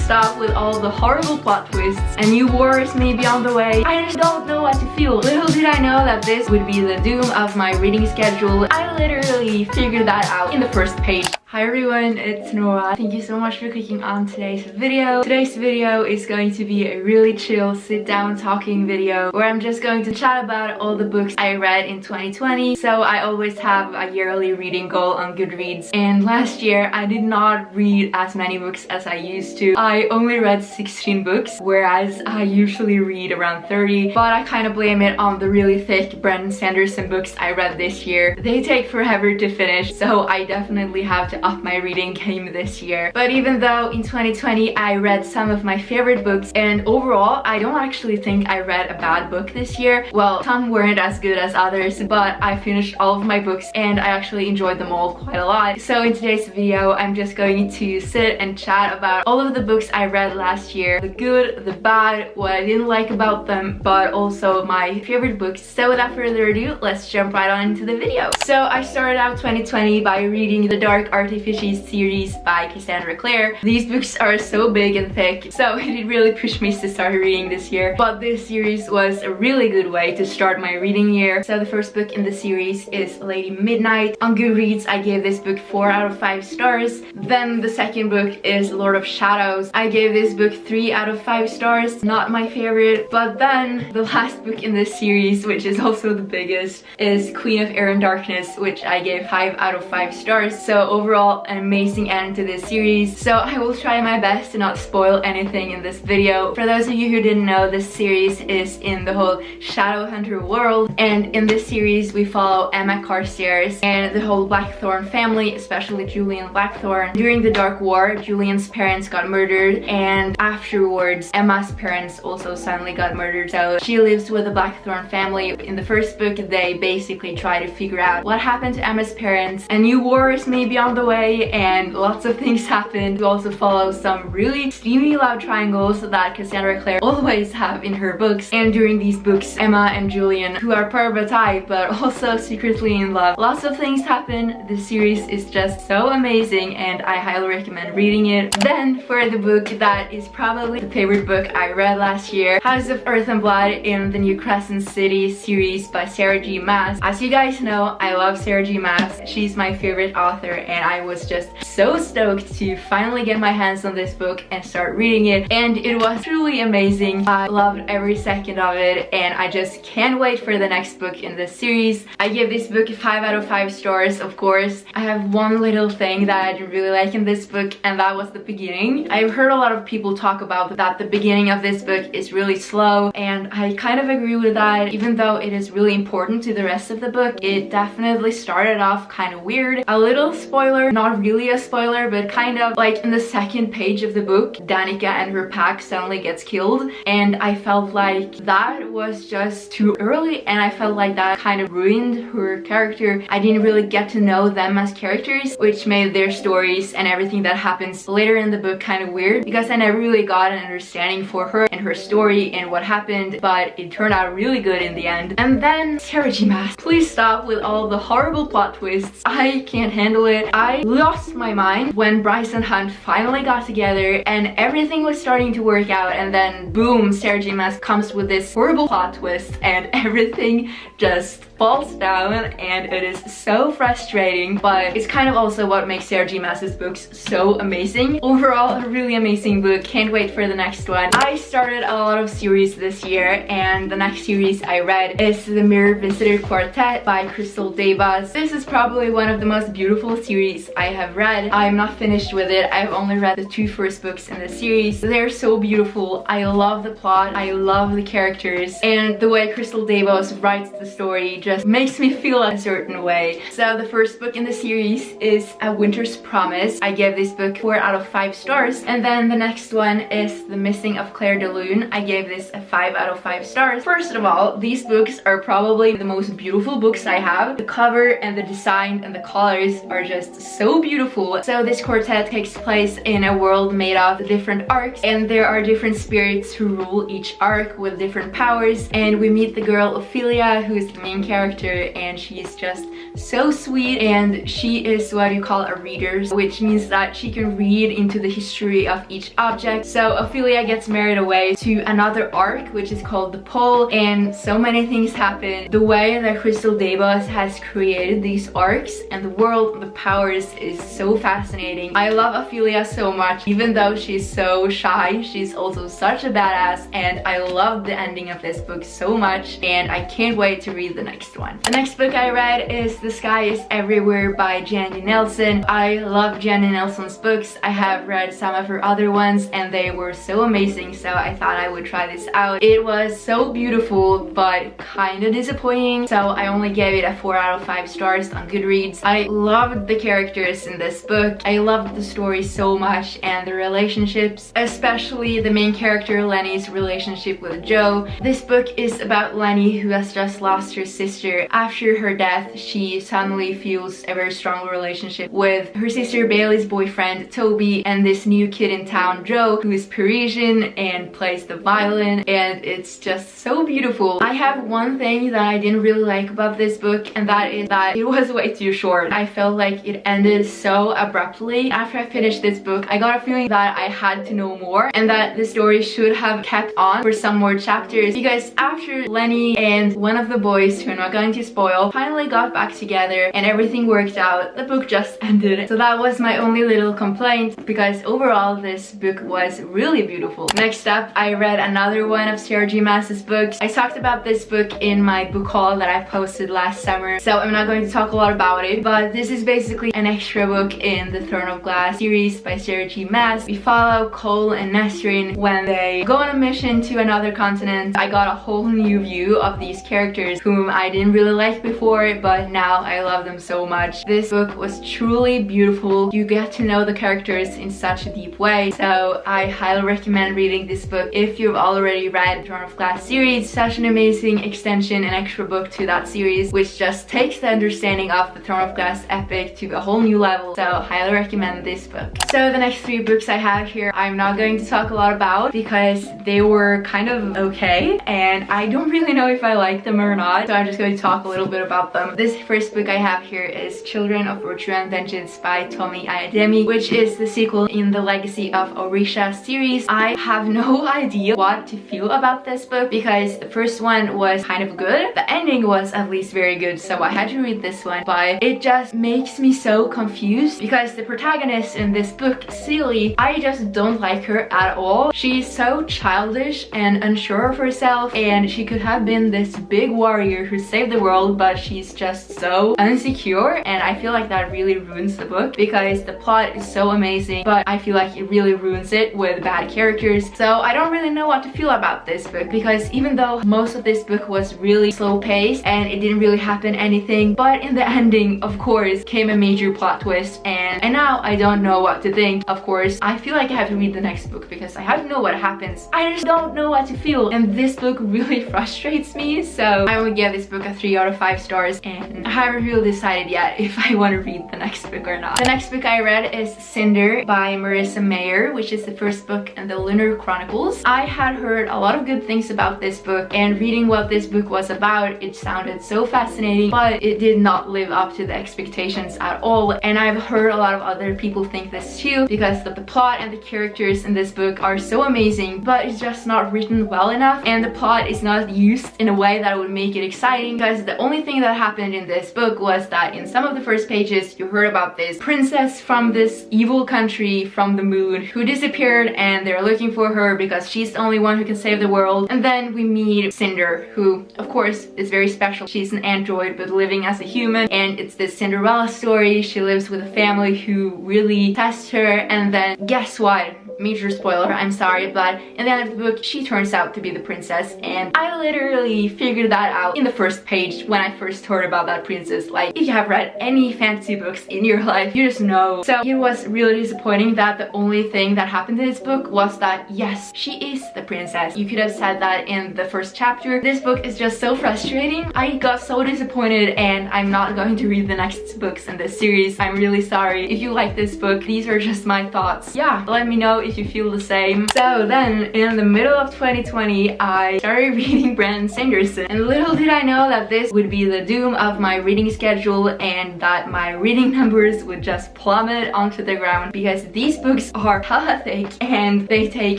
stop with all the horrible plot twists and new wars may be on the way. I just don't know what to feel. Little did I know that this would be the doom of my reading schedule. I literally figured that out in the first page. Hi everyone, it's Nora. Thank you so much for clicking on today's video. Today's video is going to be a really chill sit down talking video where I'm just going to chat about all the books I read in 2020. So I always have a yearly reading goal on Goodreads, and last year I did not read as many books as I used to. I only read 16 books, whereas I usually read around 30, but I kind of blame it on the really thick Brandon Sanderson books I read this year. They take forever to finish, so I definitely have to up my reading game this year. But even though in 2020 I read some of my favorite books, and overall I don't actually think I read a bad book this year. Well, some weren't as good as others, but I finished all of my books and I actually enjoyed them all quite a lot. So in today's video I'm just going to sit and chat about all of the books I read last year, the good, the bad, what I didn't like about them, but also my favorite books. So without further ado, let's jump right on into the video. So I started out 2020 by reading the Dark Artifices series by Cassandra Clare. These books are so big and thick, so it did really push me to start reading this year. But this series was a really good way to start my reading year. So the first book in the series is Lady Midnight. On Goodreads I gave this book 4 out of 5 stars. Then the second book is Lord of Shadows. I gave this book 3 out of 5 stars. Not my favorite. But then the last book in this series, which is also the biggest, is Queen of Air and Darkness, which I gave 5 out of 5 stars. So overall an amazing end to this series. So I will try my best to not spoil anything in this video. For those of you who didn't know, this series is in the whole Shadowhunter world, and in this series we follow Emma Carstairs and the whole Blackthorn family, especially Julian Blackthorn. During the Dark War, Julian's parents got murdered, and afterwards Emma's parents also suddenly got murdered, so she lives with the Blackthorn family. In the first book they basically try to figure out what happened to Emma's parents, and new wars may be on the way and lots of things happened. We also follow some really steamy love triangles that Cassandra Clare always have in her books, and during these books Emma and Julian, who are part of a type but also secretly in love, lots of things happen. This series is just so amazing and I highly recommend reading it. Then for the book that is probably the favorite book I read last year, House of Earth and Blood in the New Crescent City series by Sarah J. Maas. As you guys know, I love Sarah J. Maas. She's my favorite author and I was just so stoked to finally get my hands on this book and start reading it, and it was truly amazing. I loved every second of it and I just can't wait for the next book in this series. I give this book 5 out of 5 stars, of course. I have one little thing that I didn't really like in this book, and that was the beginning. I've heard a lot of people talk about that the beginning of this book is really slow, and I kind of agree with that. Even though it is really important to the rest of the book, it definitely started off kind of weird. A little spoiler, not really a spoiler, but kind of like in the second page of the book, Danica and her pack suddenly gets killed, and I felt like that was just too early, and I felt like that kind of ruined her character. I didn't really get to know them as characters, which made their stories and everything that happens later in the book kind of weird, because I never really got an understanding for her and her story and what happened, but it turned out really good in the end. And then Sarah J. Maas, please stop with all the horrible plot twists. I can't handle it. I lost my mind when Bryce and Hunt finally got together and everything was starting to work out, and then boom, Sarah J. Maas comes with this horrible plot twist and everything just falls down, and it is so frustrating, but it's kind of also what makes Sarah J. Maas's books so amazing. Overall, a really amazing book. Can't wait for the next one. I started a lot of series this year, and the next series I read is The Mirror Visitor Quartet by Crystal Davis. This is probably one of the most beautiful series I have read. I'm not finished with it. I've only read the 2 first books in the series. They're so beautiful. I love the plot. I love the characters, and the way Crystal Davis writes the story just makes me feel a certain way. So the first book in the series is A Winter's Promise. I gave this book 4 out of 5 stars, and then the next one is The Missing of Claire de Lune. I gave this a 5 out of 5 stars. First of all, these books are probably the most beautiful books I have. The cover and the design and the colors are just so beautiful. So this quartet takes place in a world made of different arcs, and there are different spirits who rule each arc with different powers, and we meet the girl Ophelia, who is the main character character, and she's just so sweet, and she is what you call a reader, which means that she can read into the history of each object. So Ophelia gets married away to another ark, which is called the Pole, and so many things happen. The way that Crystal Dabas has created these arcs and the world, the powers, is so fascinating. I love Ophelia so much. Even though she's so shy, she's also such a badass, and I love the ending of this book so much, and I can't wait to read the next one. The next book I read is The Sky is Everywhere by Jandy Nelson. I love Jandy Nelson's books. I have read some of her other ones and they were so amazing, so I thought I would try this out. It was so beautiful but kind of disappointing, so I only gave it a 4 out of 5 stars on Goodreads. I loved the characters in this book. I loved the story so much, and the relationships, especially the main character Lenny's relationship with Joe. This book is about Lenny, who has just lost her sister. After her death, she suddenly feels a very strong relationship with her sister Bailey's boyfriend Toby, and this new kid in town, Joe, who is Parisian and plays the violin, and it's just so beautiful. I have one thing that I didn't really like about this book, and that is that it was way too short. I felt like it ended so abruptly. After I finished this book, I got a feeling that I had to know more and that the story should have kept on for some more chapters, because after Lenny and one of the boys, who I'm not going to spoil, finally got back together and everything worked out, the book just ended. So that was my only little complaint, because overall this book was really beautiful. Next up, I read another one of Sarah J. Maas's books. I talked about this book in my book haul that I posted last summer, so I'm not going to talk a lot about it, but this is basically an extra book in the Throne of Glass series by Sarah J. Maas. We follow Cole and Nesrin when they go on a mission to another continent. I got a whole new view of these characters whom I didn't really like before, but now I love them so much. This book was truly beautiful. You get to know the characters in such a deep way, so I highly recommend reading this book if you've already read the Throne of Glass series. Such an amazing extension and extra book to that series, which just takes the understanding of the Throne of Glass epic to a whole new level, so highly recommend this book. So the next 3 books I have here, I'm not going to talk a lot about because they were kind of okay, and I don't really know if I like them or not, so I'm just going to talk a little bit about them. This first book I have here is Children of Virtua and Vengeance by Tomi Adeyemi, which is the sequel in the Legacy of Orisha series. I have no idea what to feel about this book because the first one was kind of good. The ending was at least very good, so I had to read this one, but it just makes me so confused because the protagonist in this book, Celie, I just don't like her at all. She's so childish and unsure of herself, and she could have been this big warrior who saved the world, but she's just so insecure, and I feel like that really ruins the book because the plot is so amazing, but I feel like it really ruins it with bad characters. So I don't really know what to feel about this book, because even though most of this book was really slow paced and it didn't really happen anything, but in the ending, of course, came a major plot twist, and now I don't know what to think. Of course, I feel like I have to read the next book because I have to know what happens. I just don't know what to feel, and this book really frustrates me, so I will give this book a 3 out of 5 stars, and I haven't really decided yet if I want to read the next book or not. The next book I read is Cinder by Marissa Mayer, which is the first book in the Lunar Chronicles. I had heard a lot of good things about this book, and reading what this book was about, it sounded so fascinating, but it did not live up to the expectations at all, and I've heard a lot of other people think this too, because the plot and the characters in this book are so amazing, but it's just not written well enough, and the plot is not used in a way that would make it exciting, because the only thing that happened in this book was that in some of the first pages you heard about this princess from this evil country from the moon who disappeared, and they're looking for her because she's the only one who can save the world. And then we meet Cinder, who of course is very special. She's an android but living as a human, and it's this Cinderella story. She lives with a family who really test her, and then guess what? Major spoiler, I'm sorry, but in the end of the book she turns out to be the princess, and I literally figured that out in the first page when I first heard about that princess. Like, if you have read any fantasy books in your life, you just know. So it was really disappointing that the only thing that happened in this book was that yes, she is the princess. You could have said that in the first chapter. This book is just so frustrating. I got so disappointed, and I'm not going to read the next books in this series. I'm really sorry. If you like this book, these are just my thoughts. Yeah, let me know if you feel the same. So then in the middle of 2020 I started reading Brandon Sanderson, and little did I know that this would be the doom of my reading schedule and that my reading numbers would just plummet onto the ground, because these books are hella thick and they take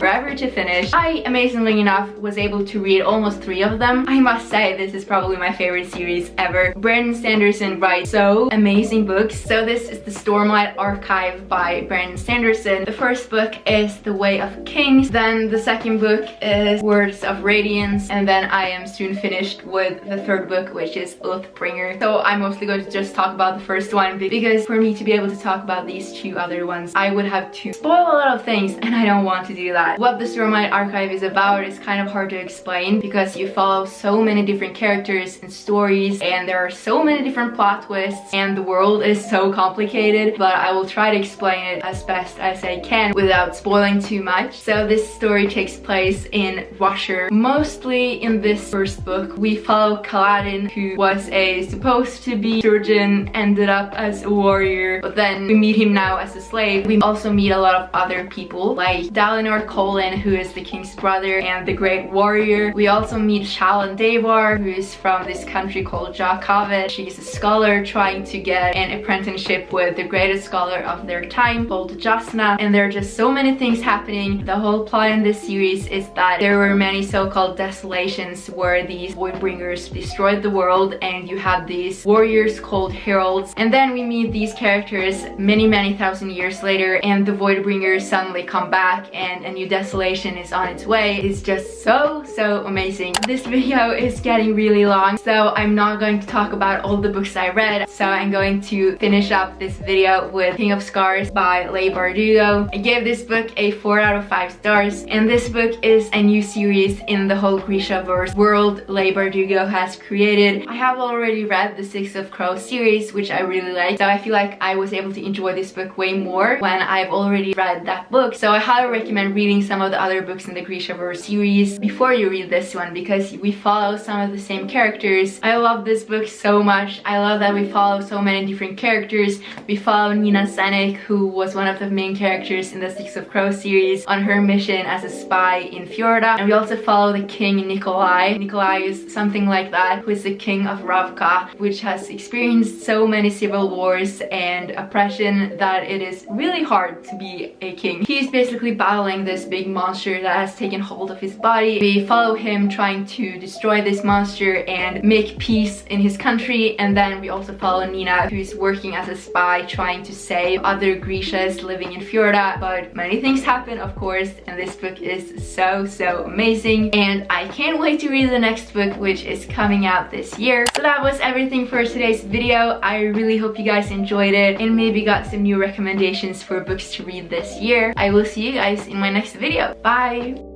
forever to finish. I, amazingly enough, was able to read almost 3 of them. I must say this is probably my favorite series ever. Brandon Sanderson writes so amazing books. So this is the Stormlight archive by Brandon Sanderson. The first book is The Way of Kings, then the second book is Words of Radiance, and then I am soon finished with the third book, which is Oathbringer. So I'm mostly going to just talk about the first one, because for me to be able to talk about these 2 other ones I would have to spoil a lot of things, and I don't want to do that. What the Stormlight archive is about is kind of hard to explain, because you follow so many different characters and stories, and there are so many different plot twists, and the world is so complicated, but I will try to explain it as best as I can without spoiling too much. So this story takes place in Russia. Mostly in this first book we follow Kaladin, who was supposed to be surgeon, ended up as a warrior, but then we meet him now as a slave. We also meet a lot of other people like Dalinar Kholin, who is the king's brother and the great warrior. We also meet Shalan Devar, who is from this country called Jakavet. She's a scholar trying to get an apprenticeship with the greatest scholar of their time called Jasna, and there are just so many things happening. The whole plot in this series is that there were many so-called desolations where these voidbringers destroyed the world, and you have these warriors called heralds, and then we meet these characters many thousand years later, and the voidbringers suddenly come back and a new desolation is on its way. It's just so amazing. This video is getting really long, so I'm not going to talk about all the books I read, so I'm going to finish up this video with King of Scars by Leigh Bardugo. I gave this book a 4 out of 5 stars, and this book is a new series in the whole Grishaverse world Leigh Bardugo has created. I have already read the Six of Crows series, which I really like, so I feel like I was able to enjoy this book way more when I've already read that book. So I highly recommend reading some of the other books in the Grishaverse series before you read this one, because we follow some of the same characters. I love this book so much. I love that we follow so many different characters. We follow Nina Senek, who was one of the main characters in the Six of Crows series, on her mission as a spy in Fjorda. And we also follow the king Nikolai. Nikolai is something like that, who is the king of Ravka, which has experienced so many civil wars and oppression that it is really hard to be a king. He's basically battling this big monster that has taken hold of his body. We follow him trying to destroy this monster and make peace in his country, and then we also follow Nina, who's working as a spy trying to save other Grishas living in Fjorda, but many things happen, of course, and this book is so amazing, and I can't wait to read the next book, which is coming out this year. So that was everything for today's video. I really hope you guys enjoyed it and maybe got some new recommendations for books to read this year. I will see you guys in my next video. Bye!